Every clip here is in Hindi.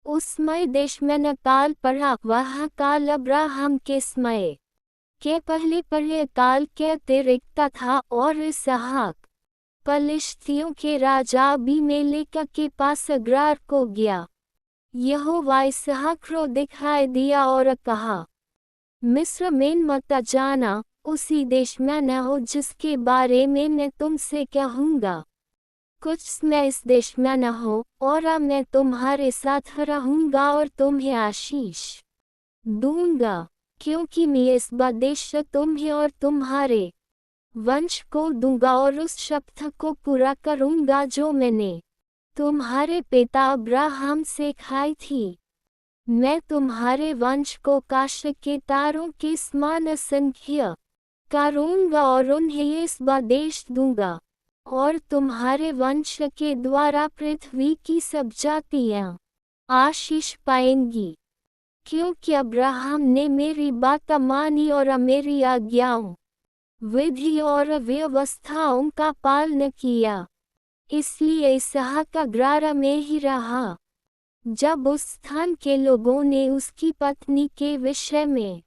उस समय देश में न काल पड़ा, वह काल अब्राहम के समय के पहले काल के अतिरिक्त था। और इसहाक पलिश्तियों के राजा अबीमेलेक के पास गरार को गया। यहोवा इसहाक को दिखाई दिया और कहा, मिस्र में मत जाना, उसी देश में न हो जिसके बारे में मैं तुमसे कहूँगा। कुछ समय इस देश में न हो, और अब मैं तुम्हारे साथ रहूँगा और तुम्हें आशीष दूंगा, क्योंकि मैं इस देश तुम्हें और तुम्हारे वंश को दूंगा और उस शपथ को पूरा करूँगा जो मैंने तुम्हारे पिता अब्राहम से खाई थी। मैं तुम्हारे वंश को आकाश के तारों के समान संख्या करूँगा और उन्हें इस देश दूंगा, और तुम्हारे वंश के द्वारा पृथ्वी की सब जातियाँ आशीष पाएंगी, क्योंकि अब्राहम ने मेरी बात मानी और मेरी आज्ञाओं, विधि और व्यवस्थाओं का पालन किया। इसलिए इसहाक गरार में ही रहा। जब उस स्थान के लोगों ने उसकी पत्नी के विषय में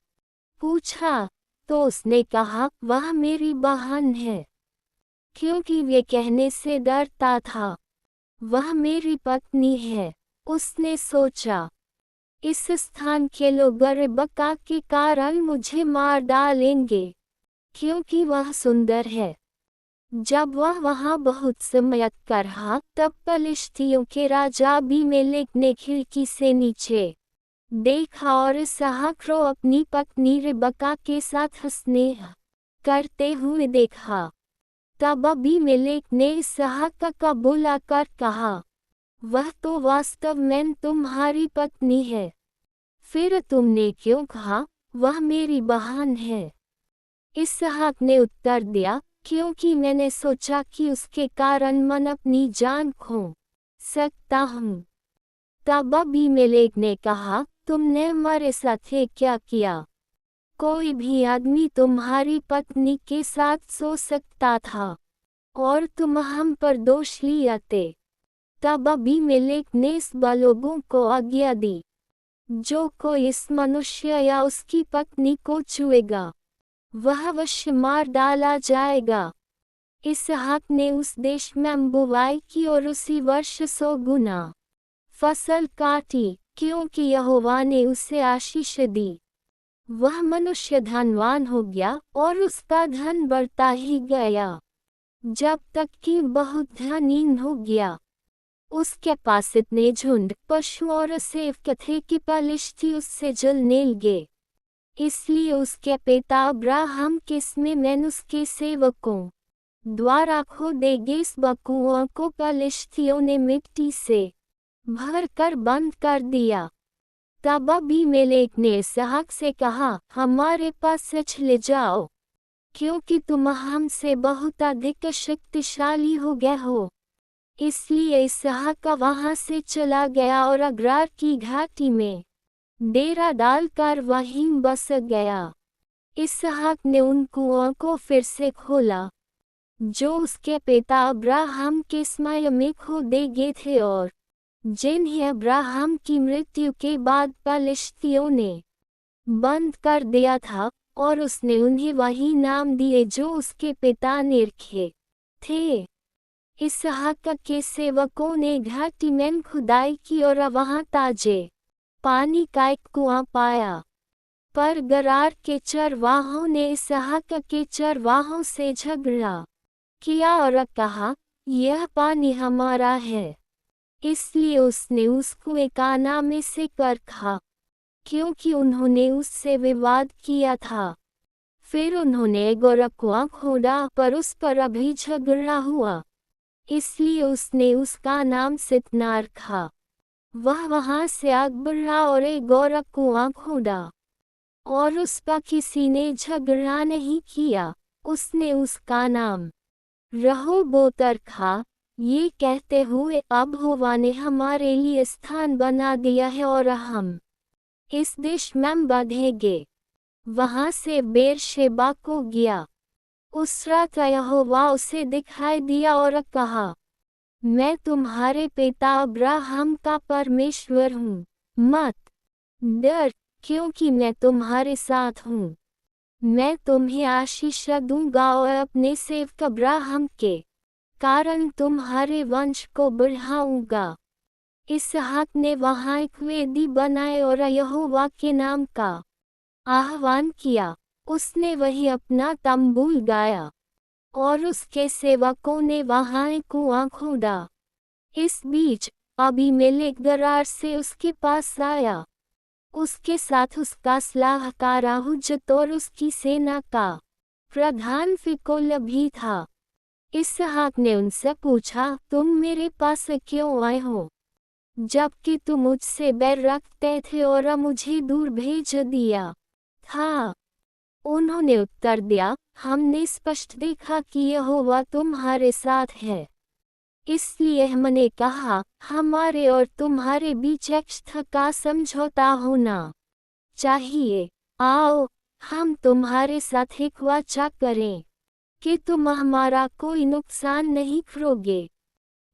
पूछा, तो उसने कहा, वह मेरी बहन है, क्योंकि वे कहने से डरता था, वह मेरी पत्नी है। उसने सोचा, इस स्थान के लोग रिबका के कारण मुझे मार डालेंगे, क्योंकि वह सुंदर है। जब वह वहाँ बहुत समय तक रहा, तब पलिश्तियों के राजा अबीमेलेक ने खिड़की से नीचे देखा और इसहाक को अपनी पत्नी रिबका के साथ स्नेह करते हुए देखा। तब अबीमेलेक ने इसहाक का बुलाकर कहा, वह तो वास्तव में तुम्हारी पत्नी है, फिर तुमने क्यों कहा, वह मेरी बहन है? इसहाक ने उत्तर दिया, क्योंकि मैंने सोचा कि उसके कारण मैं अपनी जान खो सकता हूँ। तब अबीमेलेक ने कहा, तुमने हमारे साथ क्या किया? कोई भी आदमी तुम्हारी पत्नी के साथ सो सकता था, और तुम हम पर दोष लाते। तब अबीमेलेक ने इस लोगों को आज्ञा दी, जो कोई इस मनुष्य या उसकी पत्नी को छुएगा, वह अवश्य मार डाला जाएगा। इसहाक ने उस देश में बुवाई की और उसी वर्ष 100 गुना फसल काटी, क्योंकि यहोवा ने उसे आशीष दी। वह मनुष्य धनवान हो गया और उसका धन बढ़ता ही गया, जब तक कि बहुत धनहीन हो गया। उसके पास इतने झुंड, पशु और सेवक थे कि पलिश्ती उससे जलने लगे। इसलिए उसके पिता अब्राहम के समय में उसके सेवकों द्वारा खोदे गए इस कुओं को पलिश्तियों ने मिट्टी से भरकर बंद कर दिया। तब अबीमेलेक ने इसहाक से कहा, हमारे पास चले जाओ, क्योंकि तुम हमसे बहुत अधिक शक्तिशाली हो गए हो। इसलिए इसहाक वहां से चला गया और गरार की घाटी में डेरा डालकर वहीं बस गया। इसहाक ने उन कुओं को फिर से खोला, जो उसके पिता अब्राहम के समय में खोदे गए थे और जिन्हें अब्राहम की मृत्यु के बाद पलिश्तियों ने बंद कर दिया था, और उसने उन्हें वही नाम दिए जो उसके पिता ने रखे थे। इसहाक के सेवकों ने घाटी में खुदाई की और वहां ताजे पानी का एक कुआं पाया। पर गरार के चरवाहों ने इसहाक के चरवाहों से झगड़ा किया और कहा, यह पानी हमारा है। इसलिए उसने उस कुएं का नाम इसे रखा, क्योंकि उन्होंने उससे विवाद किया था। फिर उन्होंने एक और कुआं खोदा, पर उस पर अभी झगड़ा हुआ, इसलिए उसने उसका नाम सितना रखा। वह वहां से आग बढ़ा और एक और कुआं खोदा, और उस पर किसी ने झगड़ा नहीं किया। उसने उसका नाम रहोबोत रखा, ये कहते हुए, अब यहोवा ने हमारे लिए स्थान बना दिया है और हम इस देश में बढ़ेंगे। वहां से बेरशेबा को गया। उस रात यहोवा उसे दिखाई दिया और कहा, मैं तुम्हारे पिता अब्राहम का परमेश्वर हूँ। मत डर, क्योंकि मैं तुम्हारे साथ हूँ। मैं तुम्हें आशीष दूंगा और अपने सेवक अब्राहम के कारण तुम्हारे वंश को बढ़ाऊंगा। इसहाक ने वहां एक वेदी बनाए और यहोवा के नाम का आह्वान किया। उसने वही अपना तंबू लगाया और उसके सेवकों ने वहां एक कुआं खोदा। इस बीच अबीमेलेक गरार से उसके पास आया। उसके साथ उसका सलाहकार अहुज्जत और उसकी सेना का प्रधान फिकोल भी था। इसहाक ने उनसे पूछा, तुम मेरे पास क्यों आए हो, जबकि तुम मुझसे बैर रखते थे और मुझे दूर भेज दिया था? उन्होंने उत्तर दिया, हमने स्पष्ट देखा कि यहोवा तुम्हारे साथ है, इसलिए हमने कहा, हमारे और तुम्हारे बीच एकष्ठ का समझौता होना चाहिए। आओ, हम तुम्हारे साथ एक वाचा करें कि तुम हमारा कोई नुकसान नहीं करोगे,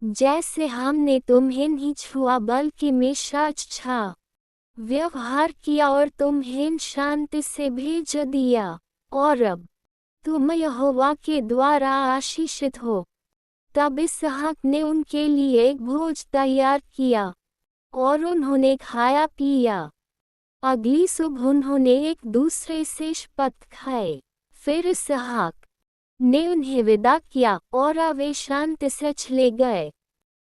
जैसे हमने तुम्हें नहीं छुआ बल्कि हमेशा अच्छा व्यवहार किया और तुम्हें शांति से भेज दिया। और अब तुम यहोवा के द्वारा आशीषित हो। तब इसहाक ने उनके लिए एक भोज तैयार किया और उन्होंने खाया पिया। अगली सुबह उन्होंने एक दूसरे से शपथ खाए। फिर इसहाक ने उन्हें विदा किया और वे शांति से चले गए।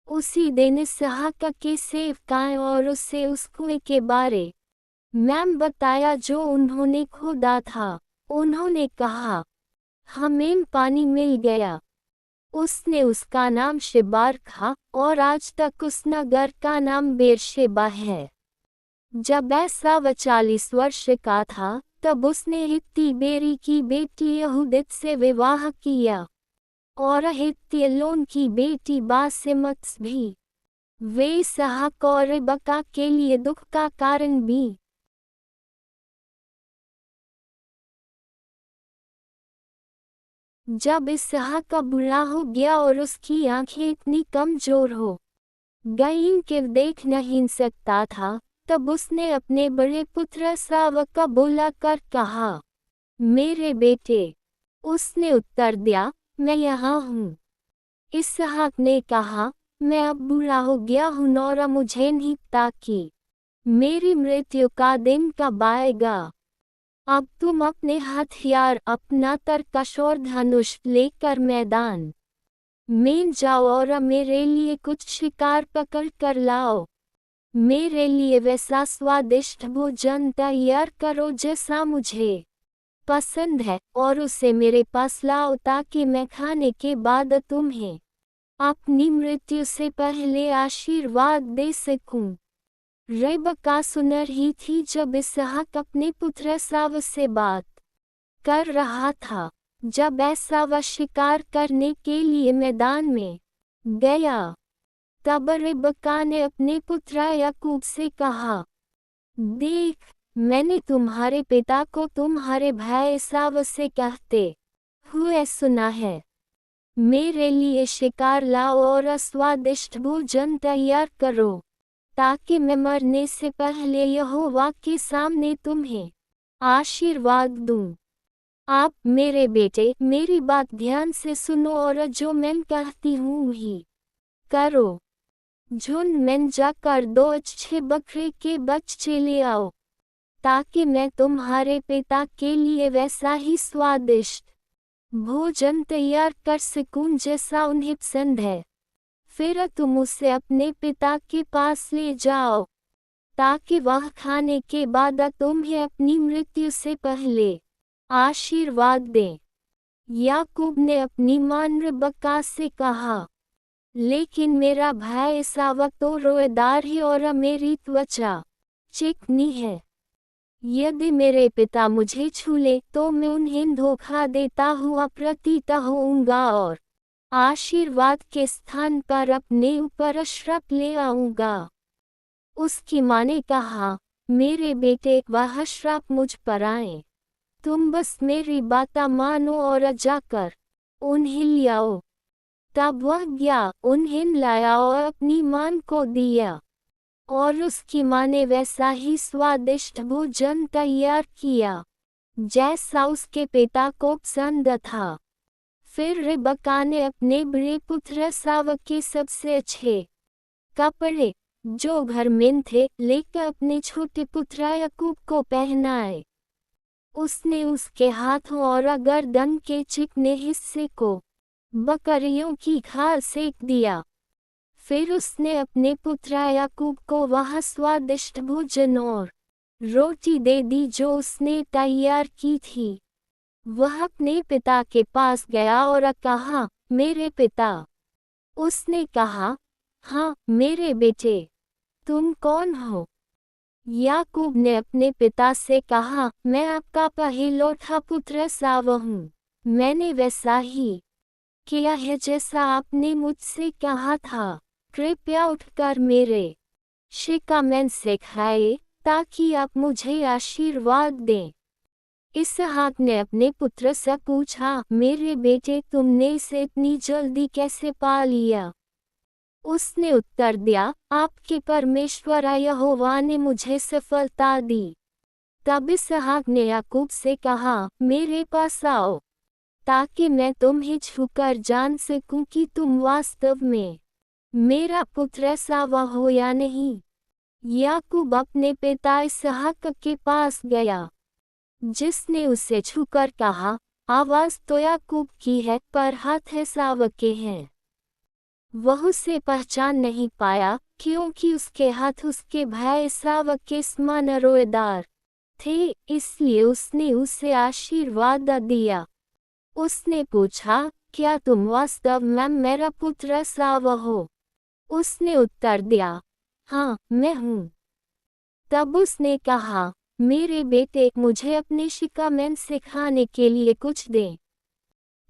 उसी दिन इसहाक के सेवकाएं और उसे उस कुएं के बारे में बताया जो उन्होंने खोदा था। उन्होंने कहा, हमें पानी मिल गया। उसने उसका नाम शेबा रखा और आज तक उस नगर का नाम बेरशेबा है। जब एसाव 40 वर्ष का था, तब उसने हित्ती बेरी की बेटी यहूदित से विवाह किया और हित्ती एलोन की बेटी बासेमत भी। वे इसहाक और रिबका के लिए दुख का कारण भी। जब इसहाक बूढ़ा हो गया और उसकी आंखें इतनी कमजोर हो गईं कि देख नहीं सकता था, तब उसने अपने बड़े पुत्र एसाव को बुला कर कहा, मेरे बेटे। उसने उत्तर दिया, मैं यहाँ हूँ। इसहाक ने कहा, मैं अब बूढ़ा हो गया हूँ और मुझे नहीं पता कि मेरी मृत्यु का दिन कब आएगा। अब तुम अपने हथियार, अपना तरकश और धनुष लेकर मैदान में जाओ और मेरे लिए कुछ शिकार पकड़ कर लाओ। मेरे लिए वैसा स्वादिष्ट भोजन तैयार करो जैसा मुझे पसंद है, और उसे मेरे पास लाओ ताकि मैं खाने के बाद तुम्हें अपनी मृत्यु से पहले आशीर्वाद दे सकूं। रिबका सुन रही थी जब इसहाक अपने पुत्र एसाव से बात कर रहा था। जब एसाव शिकार करने के लिए मैदान में गया, तब रिबका ने अपने पुत्र याकूब से कहा, देख, मैंने तुम्हारे पिता को तुम्हारे भाई एसाव से कहते हुए सुना है, मेरे लिए शिकार लाओ और स्वादिष्ट भोजन तैयार करो, ताकि मैं मरने से पहले यहोवा के सामने तुम्हें आशीर्वाद दूं। आप मेरे बेटे, मेरी बात ध्यान से सुनो और जो मैं कहती हूँ वही करो। झुंड में जाकर 2 अच्छे बकरे के बच्चे ले आओ, ताकि मैं तुम्हारे पिता के लिए वैसा ही स्वादिष्ट भोजन तैयार कर सकूं जैसा उन्हें पसंद है। फिर तुम उसे अपने पिता के पास ले जाओ, ताकि वह खाने के बाद तुम्हें अपनी मृत्यु से पहले आशीर्वाद दे। याकूब ने अपनी मां रिबका से कहा, लेकिन मेरा भाई एसाव तो रोएदार है और मेरी त्वचा चिकनी है। यदि मेरे पिता मुझे छू ले तो मैं उन्हें धोखा देता हुआ प्रतीत होऊंगा और आशीर्वाद के स्थान पर अपने ऊपर श्राप ले आऊंगा। उसकी मां ने कहा, मेरे बेटे, वह श्राप मुझ पर आए। तुम बस मेरी बात मानो और जाकर उन्हें ले आओ। तब वह गया, उन्हें लाया और अपनी माँ को दिया, और उसकी माँ ने वैसा ही स्वादिष्ट भोजन तैयार किया जैसा उसके पिता को पसंद था। फिर रिबका ने अपने बड़े पुत्र एसाव के सबसे अच्छे कपड़े, जो घर में थे, लेकर अपने छोटे पुत्र याकूब को पहनाए। उसने उसके हाथों और गर्दन के चिकने हिस्से को बकरियों की खाल सेक दिया। फिर उसने अपने पुत्र याकूब को वह स्वादिष्ट भोजन और रोटी दे दी जो उसने तैयार की थी। वह अपने पिता के पास गया और कहा, मेरे पिता। उसने कहा, हाँ मेरे बेटे, तुम कौन हो? याकूब ने अपने पिता से कहा, मैं आपका पहलौठा पुत्र एसाव हूँ। मैंने वैसा ही किया है जैसा आपने मुझसे कहा था। कृपया उठकर मेरे शिकामैन से खाए, ताकि आप मुझे आशीर्वाद दें। इसहाक ने अपने पुत्र से पूछा, मेरे बेटे, तुमने इसे इतनी जल्दी कैसे पा लिया? उसने उत्तर दिया, आपके परमेश्वर यहोवा ने मुझे सफलता दी। तब इसहाक ने याकूब से कहा, मेरे पास आओ, ताकि मैं तुम्हें छूकर जान सकूं कि तुम वास्तव में मेरा पुत्र एसाव हो या नहीं। याकूब अपने पिता इसहाक के पास गया, जिसने उसे छूकर कहा, आवाज तो याकूब की है, पर हाथ एसाव के हैं। वह उसे पहचान नहीं पाया, क्योंकि उसके हाथ उसके भाई एसाव के समान रोएदार थे, इसलिए उसने उसे आशीर्वाद दिया। उसने पूछा, क्या तुम वास्तव में मेरा पुत्र एसाव हो? उसने उत्तर दिया, हाँ मैं हूँ। तब उसने कहा, मेरे बेटे, मुझे अपने शिकामैन से खाने के लिए कुछ दें,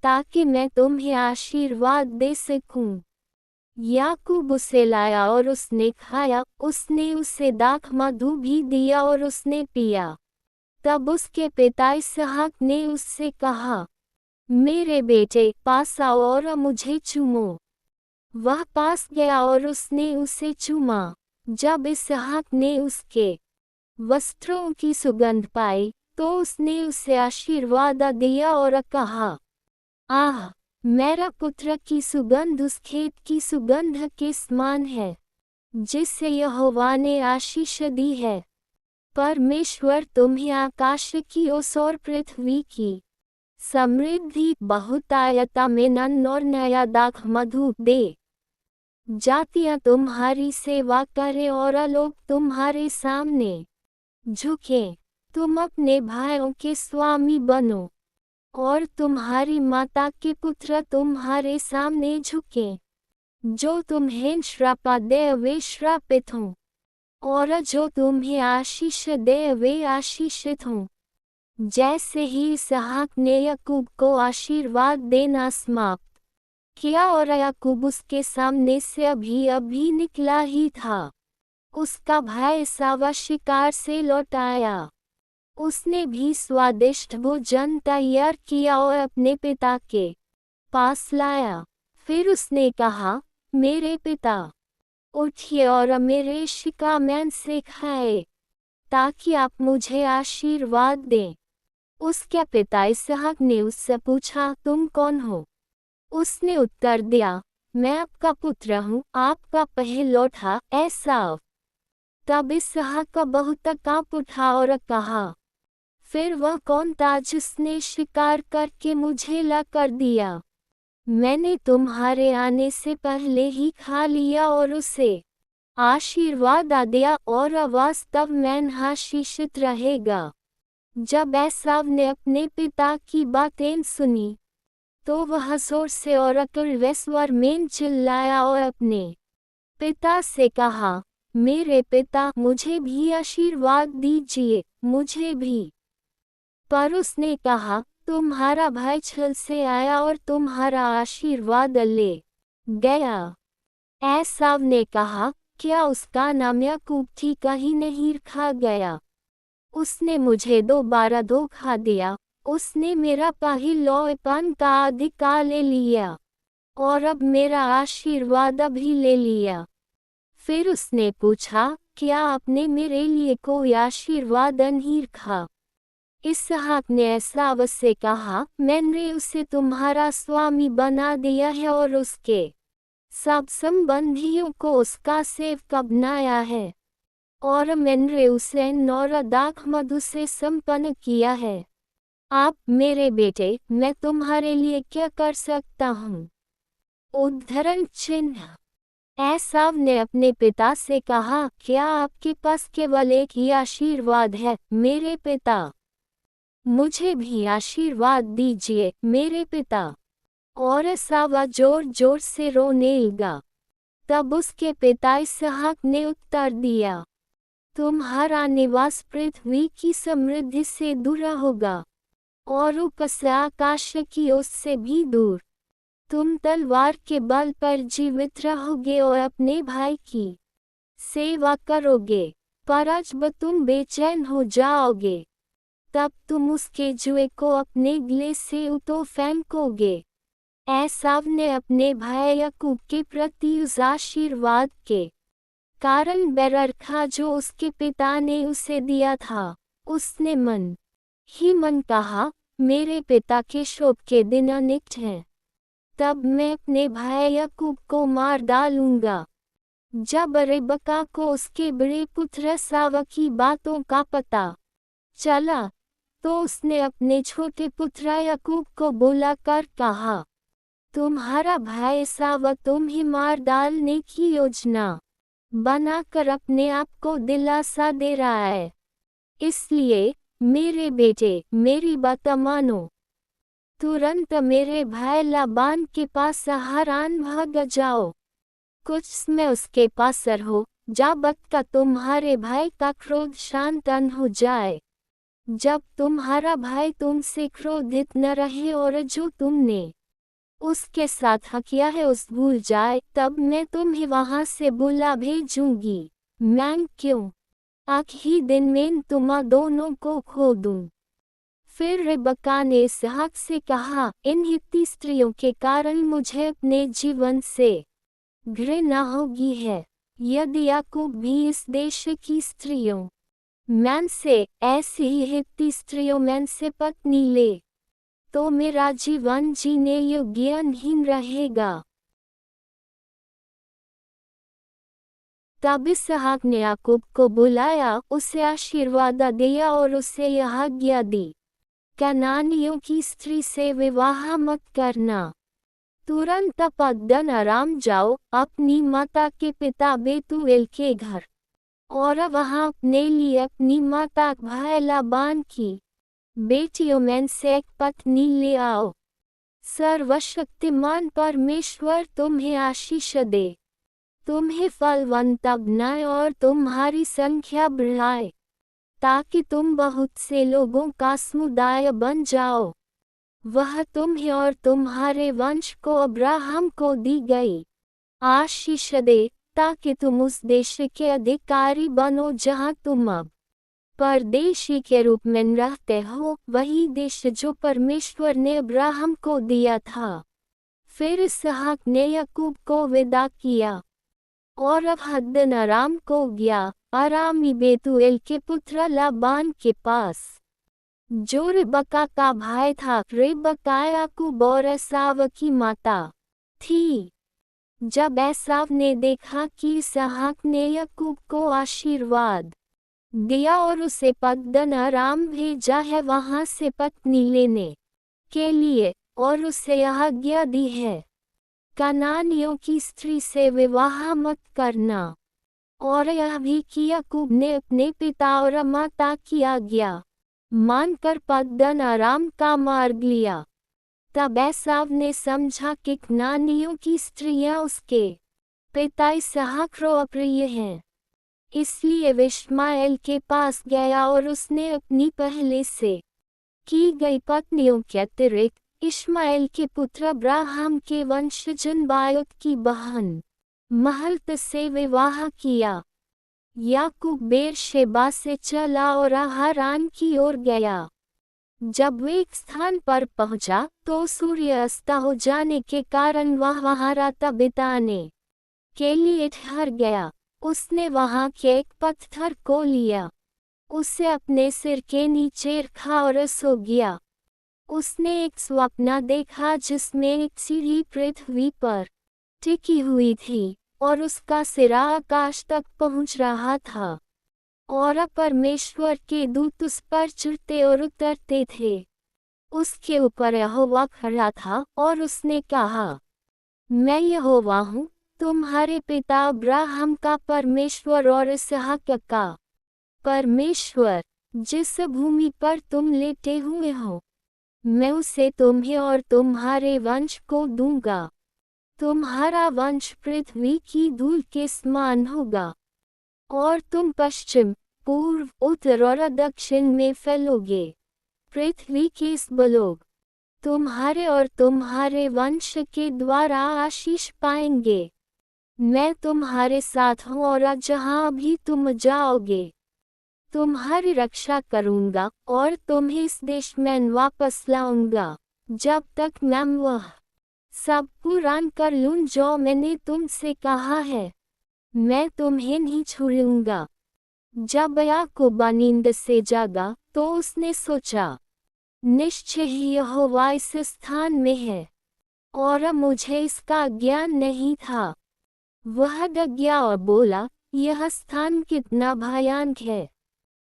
ताकि मैं तुम्हें आशीर्वाद दे सकूं। याकूब उसे लाया और उसने खाया। उसने उसे दाख मधु भी दिया और उसने पिया। तब उसके पिता इसहाक ने उससे कहा, मेरे बेटे, पास आओ और मुझे चूमो। वह पास गया और उसने उसे चूमा। जब इसहाक ने उसके वस्त्रों की सुगंध पाई, तो उसने उसे आशीर्वाद दिया और कहा, आह, मेरा पुत्र की सुगंध उस खेत की सुगंध के समान है, जिससे यहोवा ने आशीष दी है। परमेश्वर तुम्हें आकाश की ओस और पृथ्वी की समृद्धि बहुतायता में अन्न और नया दाख मधु दे। जातियां तुम्हारी सेवा करें और लोग तुम्हारे सामने झुकें। तुम अपने भाइयों के स्वामी बनो, और तुम्हारी माता के पुत्र तुम्हारे सामने झुकें। जो तुम्हें श्राप दे वे श्रापित हों, और जो तुम्हें आशीष दे वे आशीषित हों। जैसे ही इसहाक ने याकूब को आशीर्वाद देना समाप्त किया और याकूब उसके सामने से अभी अभी निकला ही था, उसका भाई एसाव शिकार से लौट आया। उसने भी स्वादिष्ट भोजन तैयार किया और अपने पिता के पास लाया। फिर उसने कहा, मेरे पिता, उठिए और मेरे शिकामैन से खाए, ताकि आप मुझे आशीर्वाद दें। उसके पिता इसहाक ने उससे पूछा, तुम कौन हो? उसने उत्तर दिया, मैं आपका पुत्र हूँ, आपका पहलौठा एसाव। तब इसहाक बहुत काँप उठा और कहा, फिर वह कौन था जिसने शिकार करके मुझे ला कर दिया? मैंने तुम्हारे आने से पहले ही खा लिया और उसे आशीर्वाद दिया, और वास्तव में आशीषित रहेगा। जब एसाव ने अपने पिता की बातें सुनी, तो वह जोर से और कड़वे स्वर में चिल्लाया और अपने पिता से कहा, मेरे पिता, मुझे भी आशीर्वाद दीजिए, मुझे भी। पर उसने कहा, तुम्हारा भाई छल से आया और तुम्हारा आशीर्वाद ले गया। एसाव ने कहा, क्या उसका नाम याकूब थी? कहीं नहीं रखा गया। उसने मुझे दोबारा धोखा दिया। उसने मेरा पहलौठपन का अधिकार ले लिया। और अब मेरा आशीर्वाद अभी ले लिया। फिर उसने पूछा, क्या आपने मेरे लिए कोई आशीर्वाद नहीं रखा? इसहाक ने एसाव से कहा, मैंने उसे तुम्हारा स्वामी बना दिया है और उसके सब संबंधियों को उसका सेवक बनाया है, और मैंने उसे 9 दाख मधु से संपन्न किया है। आप मेरे बेटे, मैं तुम्हारे लिए क्या कर सकता हूँ? उद्धरण चिन्ह। एसाव ने अपने पिता से कहा, क्या आपके पास केवल एक ही आशीर्वाद है, मेरे पिता? मुझे भी आशीर्वाद दीजिए, मेरे पिता। और एसाव जोर जोर से रोने लगा। तब उसके पिता इसहाक ने उत्तर दिया, तुम्हारा निवास पृथ्वी की समृद्धि से दूर होगा, और ऊपर आकाश की ओर से भी दूर। तुम तलवार के बल पर जीवित रहोगे और अपने भाई की सेवा करोगे, पर जब तुम बेचैन हो जाओगे, तब तुम उसके जुए को अपने गले से उतो फेंकोगे। एसाव ने अपने भाई याकूब के प्रति उस आशीर्वाद के कारण बैर रखा जो उसके पिता ने उसे दिया था। उसने मन ही मन कहा, मेरे पिता के शोक के दिन अनिष्ट हैं, तब मैं अपने भाई याकूब को मार डालूंगा। जब रिबका को उसके बड़े पुत्र एसाव की बातों का पता चला, तो उसने अपने छोटे पुत्र याकूब को बुलाकर कहा, तुम्हारा भाई एसाव तुम्हें मार डालने की योजना बनाकर अपने आप को दिलासा दे रहा है। इसलिए मेरे बेटे, मेरी बात मानो। तुरंत मेरे भाई लाबान के पास हारान भाग जाओ। कुछ समय उसके पास रहो, जब तक तुम्हारे भाई का क्रोध शांत न हो जाए। जब तुम्हारा भाई तुमसे क्रोधित न रहे और जो तुमने उसके साथ किया है उस भूल जाए, तब मैं तुम्हें वहां से बुला भेजूंगी। मैं क्यों एक ही दिन में तुम दोनों को खो दूं? फिर रिबका ने इसहाक से कहा, इन हित्ती स्त्रियों के कारण मुझे अपने जीवन से घृणा होगी है। यदि याकूब भी इस देश की स्त्रियों में से ऐसी ही हित्ती स्त्रियों में से पत्नी ले, तो मेरा जीवन जीने योग्य नहीं रहेगा। तब इसहाक ने याकूब को बुलाया, उसे आशीर्वाद दिया और उसे यह आज्ञा दी, कनानियों की स्त्री से विवाह मत करना। तुरंत पद्दन आराम जाओ, अपनी माता के पिता बेतुएल के घर, और वहां अपने लिए अपनी माता भाई लाबान की बेटियों में से एक पत्नी ले आओ। सर्वशक्तिमान परमेश्वर तुम्हें आशीष दे, तुम्हें फलवंत बनाए और तुम्हारी संख्या बढ़ाए, ताकि तुम बहुत से लोगों का समुदाय बन जाओ। वह तुम्हें और तुम्हारे वंश को अब्राहम को दी गई आशीष दे, ताकि तुम उस देश के अधिकारी बनो जहां तुम अब परदेशी के रूप में रहते हो, वही देश जो परमेश्वर ने अब्राहम को दिया था। फिर इसहाक ने याकूब को विदा किया और अब हद्दन आराम को गया, आरामी बेतुएल के पुत्र लाबान के पास, जो रिबका का भाई था। रिबका याकूब और एसाव की माता थी। जब एसाव ने देखा कि इसहाक ने याकूब को आशीर्वाद दिया और उसे पद्दन आराम भेजा है वहां से पत्नी लेने के लिए, और उसे यह आज्ञा दी है, कनानियों की स्त्री से विवाह मत करना, और यह भी कि याकूब ने अपने पिता और माता की आज्ञा मानकर पद्दन आराम का मार्ग लिया, तब एसाव ने समझा कि कनानियों की स्त्रियां उसके पिता इसहाक को अप्रिय हैं। इसलिए वह इश्माएल के पास गया और उसने अपनी पहले से की गई पत्नियों के अतिरिक्त इश्माएल के पुत्र अब्राहम के वंशजन बायोत की बहन महलत से विवाह किया। याकूब बेरशेबा से चला और हारान की ओर गया। जब वे एक स्थान पर पहुंचा तो सूर्य अस्त हो जाने के कारण वह वहां रात बिताने के लिए ठहर गया। उसने वहां के एक पत्थर को लिया, उसे अपने सिर के नीचे रखा और सो गया। उसने एक स्वप्न देखा जिसमें एक सीढ़ी पृथ्वी पर टिकी हुई थी और उसका सिरा आकाश तक पहुंच रहा था और परमेश्वर के दूत उस पर चढ़ते और उतरते थे। उसके ऊपर यहोवा खड़ा था और उसने कहा, मैं यहोवा हूँ, तुम्हारे पिता अब्राहम का परमेश्वर और इसहाक का परमेश्वर। जिस भूमि पर तुम लेटे हुए हो मैं उसे तुम्हें और तुम्हारे वंश को दूंगा। तुम्हारा वंश पृथ्वी की धूल के समान होगा और तुम पश्चिम, पूर्व, उत्तर और दक्षिण में फैलोगे। पृथ्वी के सब लोग तुम्हारे और तुम्हारे वंश के द्वारा आशीष पाएंगे। मैं तुम्हारे साथ हूँ और जहाँ भी तुम जाओगे तुम्हारी रक्षा करूँगा और तुम्हें इस देश में वापस लाऊंगा जब तक मैं वह सब पूरा कर लूँ जो मैंने तुमसे कहा है। मैं तुम्हें नहीं छोड़ूंगा। जब याकूब नींद से जागा तो उसने सोचा, निश्चय ही यहोवा इस स्थान में है और मुझे इसका ज्ञान नहीं था। वह डर गया और बोला, यह स्थान कितना भयानक है।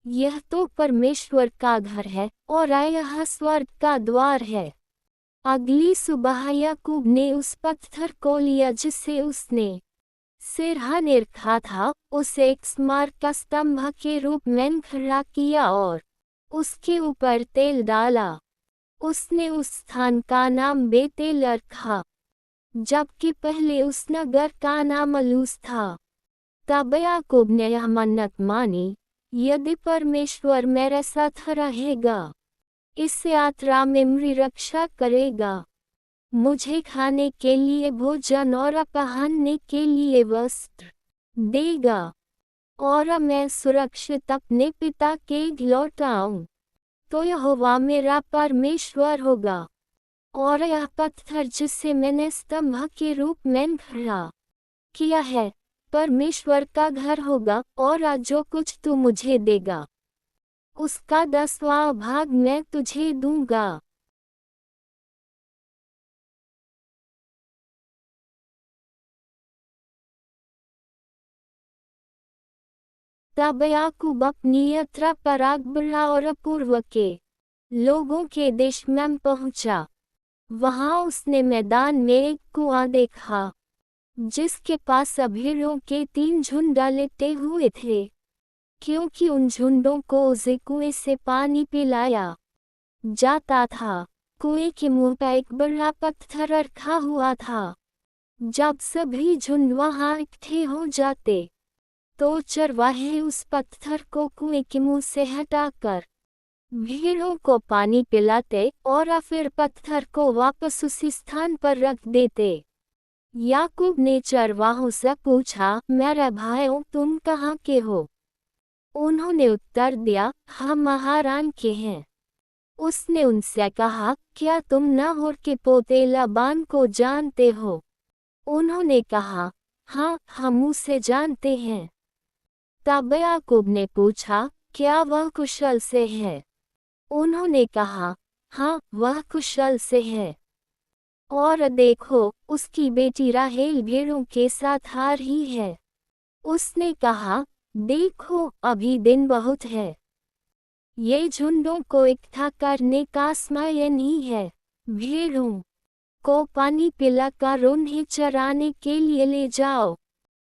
यह तो परमेश्वर का घर है और यह स्वर्ग का द्वार है। अगली सुबह याकूब ने उस पत्थर को लिया जिसे उसने सिरहाने रखा था, उसे एक स्मारक स्तंभ के रूप में खड़ा किया और उसके ऊपर तेल डाला। उसने उस स्थान का नाम बेतेल रखा, जबकि पहले उस नगर का नाम लूज था। तब याकूब ने यह मन्नत मानी, यदि परमेश्वर मेरे साथ रहेगा, इस यात्रा में मेरी रक्षा करेगा, मुझे खाने के लिए भोजन और पहनने के लिए वस्त्र देगा और मैं सुरक्षित अपने पिता के लौट आऊं, तो यहोवा मेरा परमेश्वर होगा और यह पत्थर जिसे मैंने स्तंभ के रूप में खड़ा किया है परमेश्वर का घर होगा और जो कुछ तू मुझे देगा उसका 10वां भाग मैं तुझे दूंगा। तब याकूब अपनी यात्रा पर आगे बढ़ा और पूर्व के लोगों के देश में पहुंचा। वहां उसने मैदान में एक कुआं देखा जिसके पास भेड़ों के 3 झुंड लेटे हुए थे, क्योंकि उन झुंडों को उस कुएं से पानी पिलाया जाता था। कुएं के मुंह पर एक बड़ा पत्थर रखा हुआ था। जब सभी झुंड वहां इकट्ठे हो जाते तो चरवाहे उस पत्थर को कुएं के मुंह से हटाकर भेड़ों को पानी पिलाते और फिर पत्थर को वापस उसी स्थान पर रख देते। याकूब ने चरवाहों से पूछा, मेरे भाइयों तुम कहाँ के हो? उन्होंने उत्तर दिया, हम हारान के हैं। उसने उनसे कहा, क्या तुम नाहोर के पोते लाबान को जानते हो? उन्होंने कहा, हाँ हम उसे जानते हैं। तब याकूब ने पूछा, क्या वह कुशल से है? उन्होंने कहा, हाँ वह कुशल से है। और देखो उसकी बेटी राहेल भेड़ों के साथ आ रही है। उसने कहा, देखो अभी दिन बहुत है, ये झुंडों को इकट्ठा करने का समय नहीं है। भेड़ों को पानी पिलाकर उन्हें चराने के लिए ले जाओ।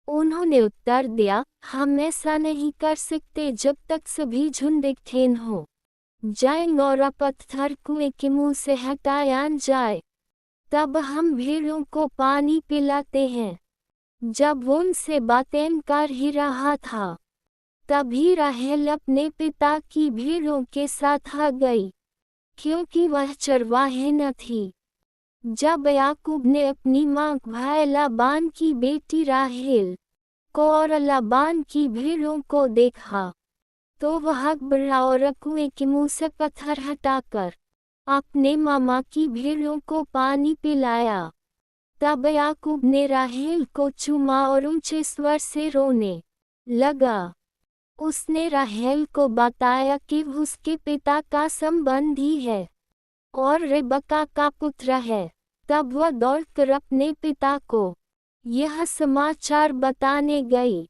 उन्होंने उत्तर दिया, हम ऐसा नहीं कर सकते जब तक सभी झुंड इकट्ठे हो जाएं और पत्थर कुएं के मुंह से हटाया जाए, तब हम भेड़ों को पानी पिलाते हैं। जब वो उनसे बातें कर ही रहा था तभी राहेल अपने पिता की भेड़ों के साथ आ गई, क्योंकि वह चरवाहे न थी। जब याकूब ने अपनी माँ भाई लाबान की बेटी राहेल को और लाबान की भेड़ों को देखा तो वह घबरा और कुएं के मुंह से पत्थर हटाकर अपने मामा की भेड़ों को पानी पिलाया। तब याकूब ने राहेल को चूमा और ऊंचे स्वर से रोने लगा। उसने राहेल को बताया कि वह उसके पिता का संबंधी है और रिबका का पुत्र है। तब वह दौड़कर अपने पिता को यह समाचार बताने गई।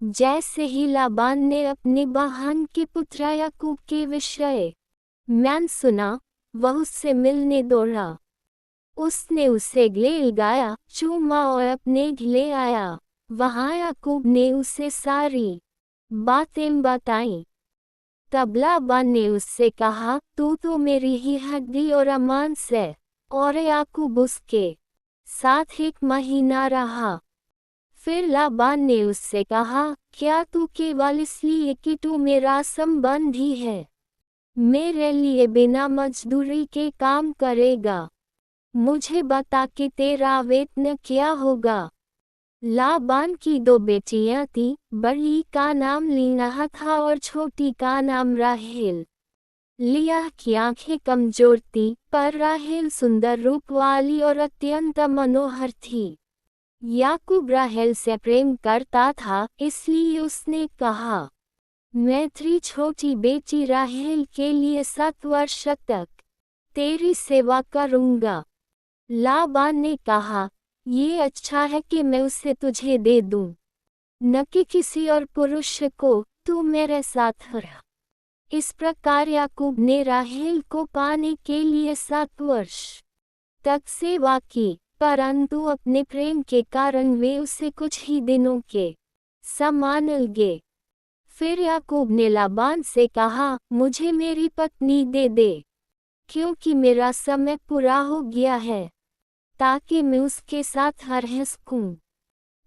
जैसे ही लाबान ने अपनी बहन के पुत्र याकूब के विषय में सुना, वह उससे मिलने दौड़ा। उसने उसे गले लगाया, चूमा और अपने गले आया। वहां याकूब ने उसे सारी बातें बताईं। तब लाबान ने उससे कहा, तू तो मेरी ही हड्डी और मांस है। और याकूब उसके साथ 1 महीना रहा। फिर लाबान ने उससे कहा, क्या तू केवल इसलिए कि तू मेरा संबंधी है, मेरे लिए बिना मजदूरी के काम करेगा? मुझे बता कि तेरा वेतन क्या होगा। लाबान की 2 बेटियां थीं, बड़ी का नाम लीना था और छोटी का नाम राहेल। लिया की आंखें कमजोर थीं, पर राहेल सुंदर रूप वाली और अत्यंत मनोहर थी। याकूब राहेल से प्रेम करता था, इसलिए उसने कहा, मैं तेरी छोटी बेटी राहेल के लिए 7 वर्ष तक तेरी सेवा करूंगा। लाबान ने कहा, ये अच्छा है कि मैं उसे तुझे दे दूं, न कि किसी और पुरुष को। तू मेरे साथ रह। इस प्रकार याकूब ने राहेल को पाने के लिए 7 वर्ष तक सेवा की, परंतु अपने प्रेम के कारण वे उसे कुछ ही दिनों के समान लगे। फिर याकूब ने लाबान से कहा, मुझे मेरी पत्नी दे दे, क्योंकि मेरा समय पूरा हो गया है, ताकि मैं उसके साथ रह सकूं।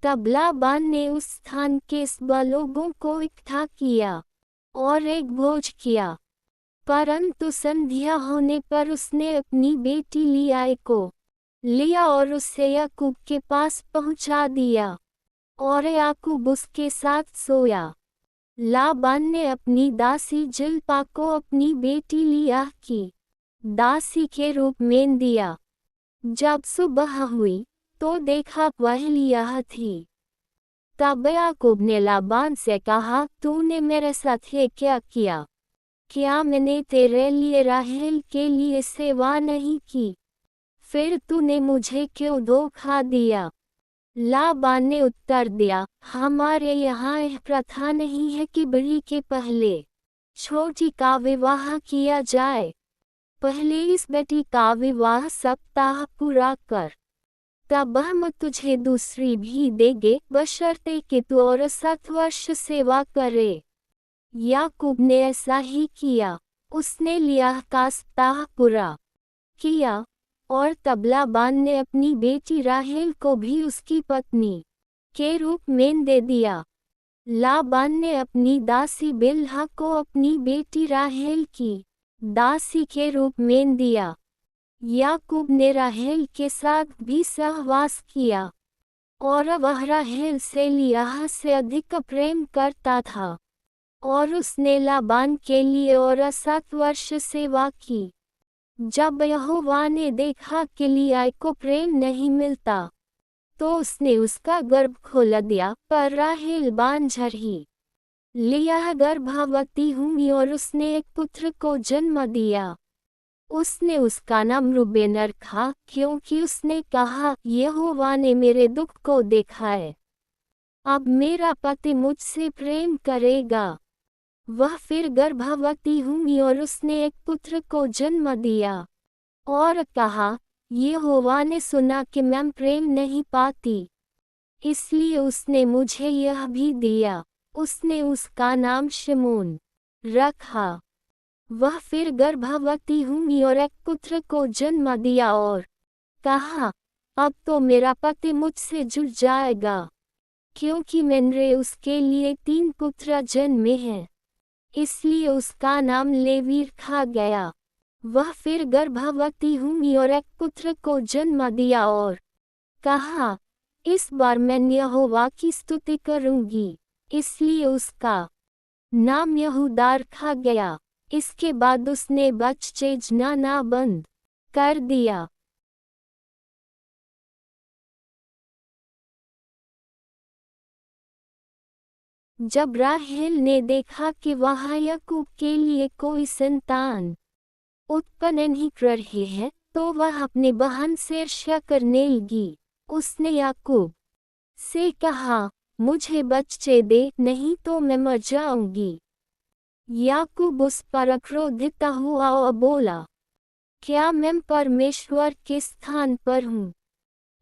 तब लाबान ने उस स्थान के सब लोगों को इकट्ठा किया और एक भोज किया। परंतु संध्या होने पर उसने अपनी बेटी लिया को लिया और उसे याकूब के पास पहुंचा दिया, और याकूब उसके साथ सोया। लाबान ने अपनी दासी जिल्पा को अपनी बेटी लिया की दासी के रूप में दिया। जब सुबह हुई तो देखा वह लिया थी। तब याकूब ने लाबान से कहा, तूने मेरे साथ ये क्या किया? क्या मैंने तेरे लिए राहेल के लिए सेवा नहीं की? फिर तूने मुझे क्यों धोखा दिया? लाबान ने उत्तर दिया, हमारे यहाँ यह प्रथा नहीं है कि बड़ी के पहले छोटी का विवाह किया जाए। पहले इस बेटी का विवाह सप्ताह पूरा कर, तब हम तुझे दूसरी भी देंगे, बशर्ते कि तू और 7 वर्ष सेवा करे। याकूब ने ऐसा ही किया। उसने लिया का सप्ताह पूरा किया, और तब लाबान ने अपनी बेटी राहेल को भी उसकी पत्नी के रूप में दे दिया। लाबान ने अपनी दासी बिल्हा को अपनी बेटी राहेल की दासी के रूप में दिया। याकूब ने राहेल के साथ भी सहवास किया, और वह राहेल से लिया से अधिक प्रेम करता था, और उसने लाबान के लिए और 7 वर्ष सेवा की। जब यहोवा ने देखा कि लिया को प्रेम नहीं मिलता, तो उसने उसका गर्भ खोल दिया, पर राहेल बांझर ही। लिया गर्भवती हुई और उसने एक पुत्र को जन्म दिया। उसने उसका नाम रूबेन रखा, क्योंकि उसने कहा, यहोवा ने मेरे दुख को देखा है, अब मेरा पति मुझसे प्रेम करेगा। वह फिर गर्भवती हुई और उसने एक पुत्र को जन्म दिया, और कहा, यहोवा ने सुना कि मैं प्रेम नहीं पाती, इसलिए उसने मुझे यह भी दिया। उसने उसका नाम शिमोन रखा। वह फिर गर्भवती हुई और एक पुत्र को जन्म दिया, और कहा, अब तो मेरा पति मुझसे जुड़ जाएगा, क्योंकि मैंने उसके लिए 3 पुत्र जन्मे हैं। इसलिए उसका नाम लेवी रखा गया। वह फिर गर्भवती हुई और एक पुत्र को जन्म दिया, और कहा, इस बार मैं यहोवा की स्तुति करूंगी। इसलिए उसका नाम यहूदा रखा गया। इसके बाद उसने बच्चे जनाना बंद कर दिया। जब राहेल ने देखा कि वहाँ याकूब के लिए कोई संतान उत्पन्न नहीं कर रही है, तो वह अपनी बहन से ईर्ष्या करने लगी। उसने याकूब से कहा, मुझे बच्चे दे, नहीं तो मैं मर जाऊंगी। याकूब उस पर क्रोधित हुआ और बोला, क्या मैं परमेश्वर के स्थान पर हूँ,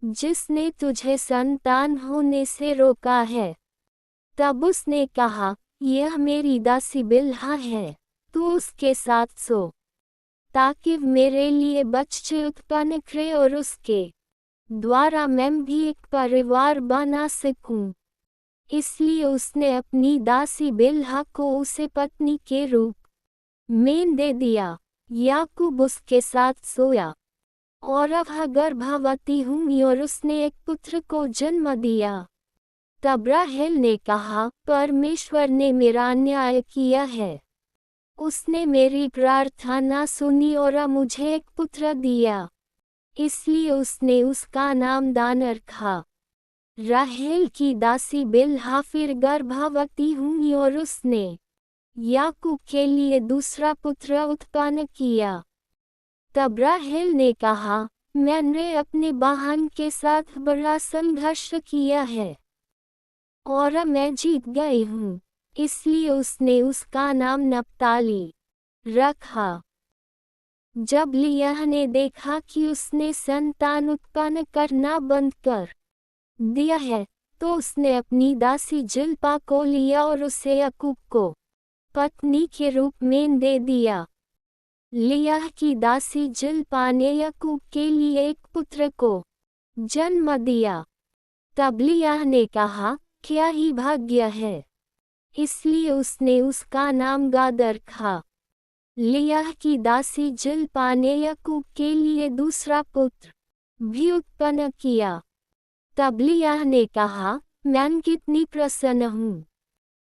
जिसने तुझे संतान होने से रोका है? तब उसने कहा, यह मेरी दासी बिल्हा है, तू उसके साथ सो, ताकि मेरे लिए बच्चे उत्पन्न करे और उसके द्वारा मैं भी एक परिवार बना सकूं। इसलिए उसने अपनी दासी बिल्हा को उसे पत्नी के रूप में दे दिया। याकूब उसके साथ सोया और वह गर्भवती हुई और उसने एक पुत्र को जन्म दिया। तब राहेल ने कहा, परमेश्वर ने मेरा अन्याय किया है। उसने मेरी प्रार्थना सुनी और मुझे एक पुत्र दिया। इसलिए उसने उसका नाम दान रखा। राहेल की दासी बिल्हा फिर गर्भवती हुई और उसने याकूब के लिए दूसरा पुत्र उत्पन्न किया। तब राहेल ने कहा, मैंने अपनी बहन के साथ बड़ा संघर्ष किया है और मैं जीत गई हूँ। इसलिए उसने उसका नाम नप्ताली रखा। जब लिया ने देखा कि उसने संतान उत्पन्न करना बंद कर दिया है, तो उसने अपनी दासी जिल्पा को लिया और उसे याकूब को पत्नी के रूप में दे दिया। लिया की दासी जिल्पा ने याकूब के लिए एक पुत्र को जन्म दिया। तब लिया ने कहा, क्या ही भाग्य है। इसलिए उसने उसका नाम गाद रखा। लिया की दासी जिल्पा ने याकूब के लिए दूसरा पुत्र भी उत्पन्न किया। तब लिया ने कहा, मैं कितनी प्रसन्न हूँ,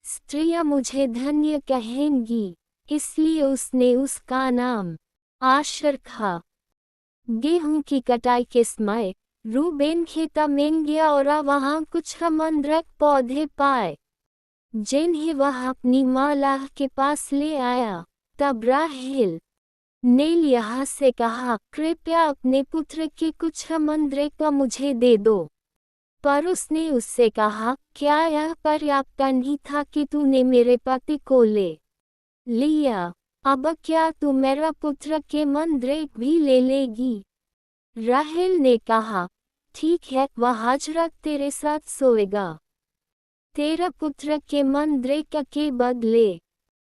स्त्रियां मुझे धन्य कहेंगी। इसलिए उसने उसका नाम आशेर रखा। गेहूं की कटाई के समय रूबेन खेत में गया और वहां कुछ मंद्रक पौधे पाए, जिन्हें वह अपनी माँ के पास ले आया। तब राहेल ने लिया से कहा, कृपया अपने पुत्र के कुछ मंद्रक मुझे दे दो। पर उसने उससे कहा, क्या यह पर्याप्त नहीं था कि तूने मेरे पति को ले लिया? अब क्या तू मेरा पुत्र के मंद्रक भी ले लेगी? राहेल ने कहा, ठीक है, वह आज रात तेरे साथ सोएगा। तेरा पुत्र के मंद्रक के बदले।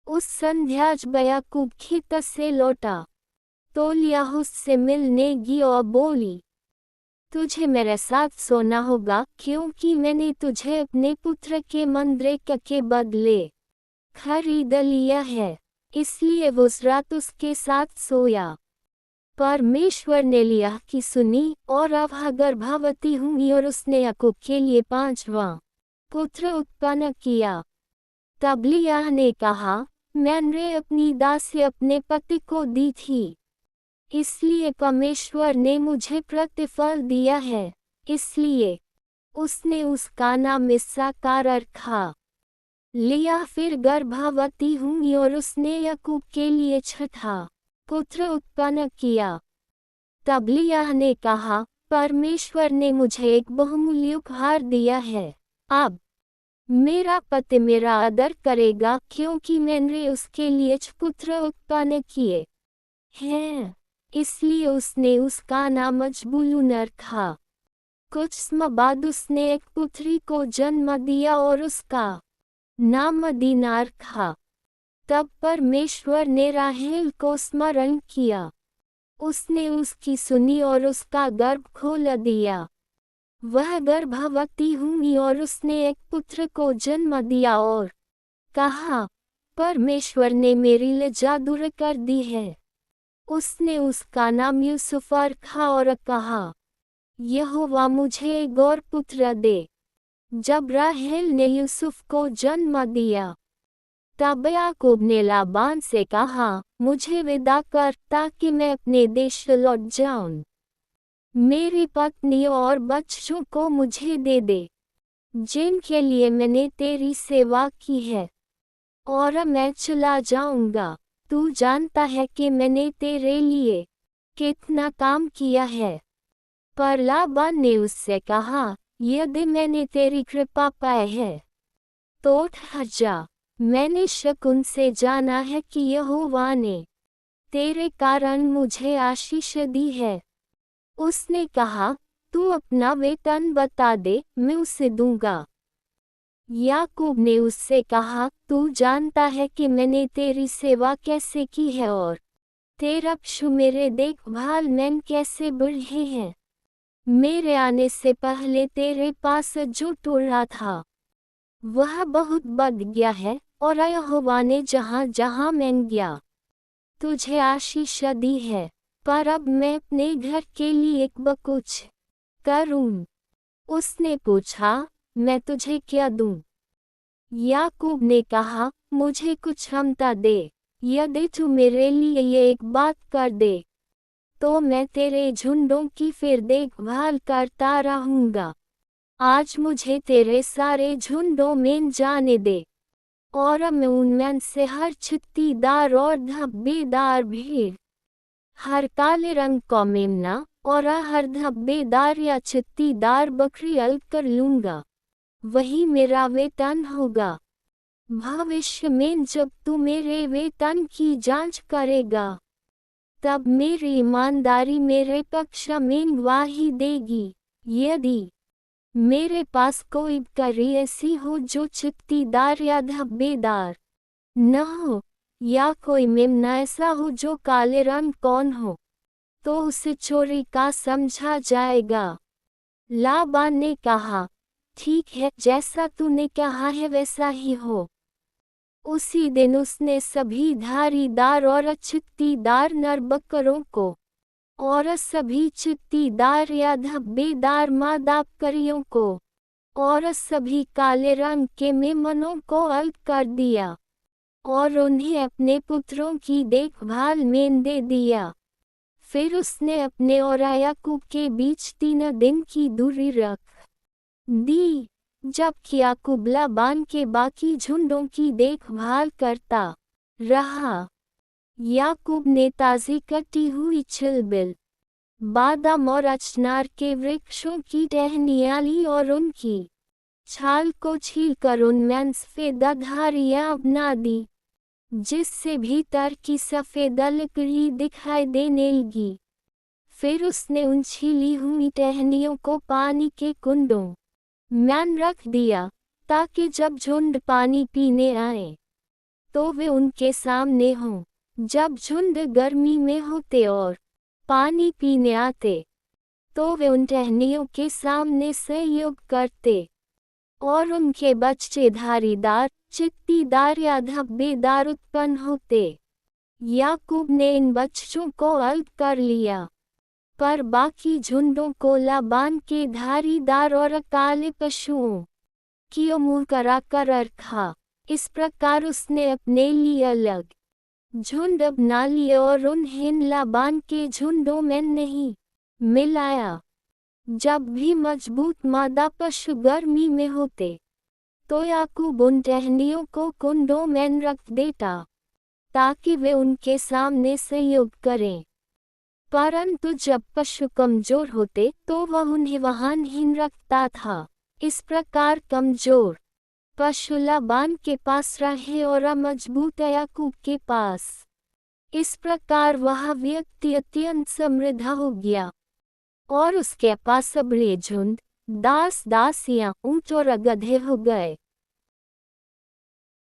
उस संध्या जब याकूब खेत से लौटा, तो लिया उससे मिलने गई और बोली, तुझे मेरे साथ सोना होगा, क्योंकि मैंने तुझे अपने पुत्र के मंद्रक के बदले खरीद लिया है। इसलिए वो उस रात उसके साथ सोया। परमेश्वर ने लिया की सुनी और वह गर्भवती हुई और उसने याकूब के लिए 5वां पुत्र उत्पन्न किया। तब लिया ने कहा, मैंने अपनी दासी अपने पति को दी थी, इसलिए परमेश्वर ने मुझे प्रतिफल दिया है। इसलिए उसने उसका नाम इस्साकार रखा। लिया फिर गर्भवती हुई और उसने याकूब के लिए 6वां पुत्र उत्पन्न किया। तब लिया ने कहा, परमेश्वर ने मुझे एक बहुमूल्य उपहार दिया है। अब मेरा पति मेरा आदर करेगा, क्योंकि मैंने उसके लिए 6 पुत्र उत्पन्न किए हैं। इसलिए उसने उसका नाम जबूलून रखा। कुछ समय बाद उसने एक पुत्री को जन्म दिया और उसका नाम दीना रखा। तब परमेश्वर ने राहेल को स्मरण किया। उसने उसकी सुनी और उसका गर्भ खोल दिया। वह गर्भवती हुई और उसने एक पुत्र को जन्म दिया और कहा, परमेश्वर ने मेरी लज्जा दूर कर दी है। उसने उसका नाम यूसुफ रखा और कहा, यहोवा मुझे एक और पुत्र दे। जब राहेल ने यूसुफ को जन्म दिया, तब याकूब ने लाबान से कहा, मुझे विदा कर ताकि मैं अपने देश लौट जाऊं। मेरी पत्नी और बच्चों को मुझे दे दे, जिनके लिए मैंने तेरी सेवा की है, और मैं चला जाऊंगा। तू जानता है कि मैंने तेरे लिए कितना काम किया है। पर लाबान ने उससे कहा, यदि मैंने तेरी कृपा पाई है तो ठहर जा। मैंने शकुन से जाना है कि यहोवा ने तेरे कारण मुझे आशीष दी है। उसने कहा, तू अपना वेतन बता दे, मैं उसे दूंगा। याकूब ने उससे कहा, तू जानता है कि मैंने तेरी सेवा कैसे की है और तेरा पशु मेरे देखभाल में कैसे बढ़े हैं। मेरे आने से पहले तेरे पास जो टोरा था वह बहुत बढ़ गया है, और यहोवा ने जहाँ जहाँ मैं गया तुझे आशीष दी है। पर अब मैं अपने घर के लिए कुछ करूं? उसने पूछा, मैं तुझे क्या दूं? याकूब ने कहा, मुझे कुछ क्षमता दे। यदि तू मेरे लिए ये एक बात कर दे तो मैं तेरे झुंडों की फिर देखभाल करता रहूंगा। आज मुझे तेरे सारे झुंडों में जाने दे, और मैं उनमें से हर छत्तीदार और धब्बेदार भीड़, हर काले रंग का मेमना और हर धब्बेदार या छत्तीदार बकरी अलग कर लूंगा। वही मेरा वेतन होगा। भविष्य में जब तू मेरे वेतन की जांच करेगा तब मेरी ईमानदारी मेरे पक्ष में गवाही देगी। यदि मेरे पास कोई बकरी ऐसी हो जो छत्तीदार या धब्बेदार न हो, या कोई मेमना ऐसा हो जो काले रंग कौन हो, तो उसे चोरी का समझा जाएगा। लाबान ने कहा, ठीक है, जैसा तूने कहा है वैसा ही हो। उसी दिन उसने सभी धारीदार और छत्तीदार नर बकरों को और सभी छत्तीदार या धब्बेदार मादा बकरियों को और सभी काले रंग के मेमनों को अलग कर दिया और उन्हें अपने पुत्रों की देखभाल में दे दिया। फिर उसने अपने और याकूब के बीच 3 दिन की दूरी रख दी, जबकि याकूब लाबान के बाकी झुंडों की देखभाल करता रहा। याकूब ने ताज़ी कटी हुई छिलबिल, बादाम और अचनार के वृक्षों की टहनियाँ ली और उनकी छाल को छीलकर उनमें सफेद धारियाँ बना दी, जिससे भीतर की सफेद लकड़ी दिखाई देने लगी। फिर उसने उन छीली हुई टहनियों को पानी के कुंडों में रख दिया, ताकि जब झुंड पानी पीने आए तो वे उनके सामने हों। जब झुंड गर्मी में होते और पानी पीने आते तो वे उन टहनियों के सामने सहयोग करते, और उनके बच्चे धारीदार, चित्तीदार या धब्बेदार उत्पन्न होते। याकूब ने इन बच्चों को अलग कर लिया, पर बाकी झुंडों को लाबान के धारीदार और काले पशुओं की मुँह करा कर रखा। इस प्रकार उसने अपने लिए अलग झुंड बना लिए और उन्हें लाबान के झुंडों में नहीं मिलाया। जब भी मजबूत मादा पशु गर्मी में होते तो याकूब उन टहनियों को कुंडों में रख देता, ताकि वे उनके सामने सहयोग करें। परंतु जब पशु कमजोर होते तो वह उन्हें वहां नहीं रखता था। इस प्रकार कमजोर पशु लाबान के पास रहे और मजबूत याकूब के पास। इस प्रकार वह व्यक्ति अत्यंत समृद्ध हो गया, और उसके पास बड़े झुंड, दास दासियां, ऊंट और गधे हो गए।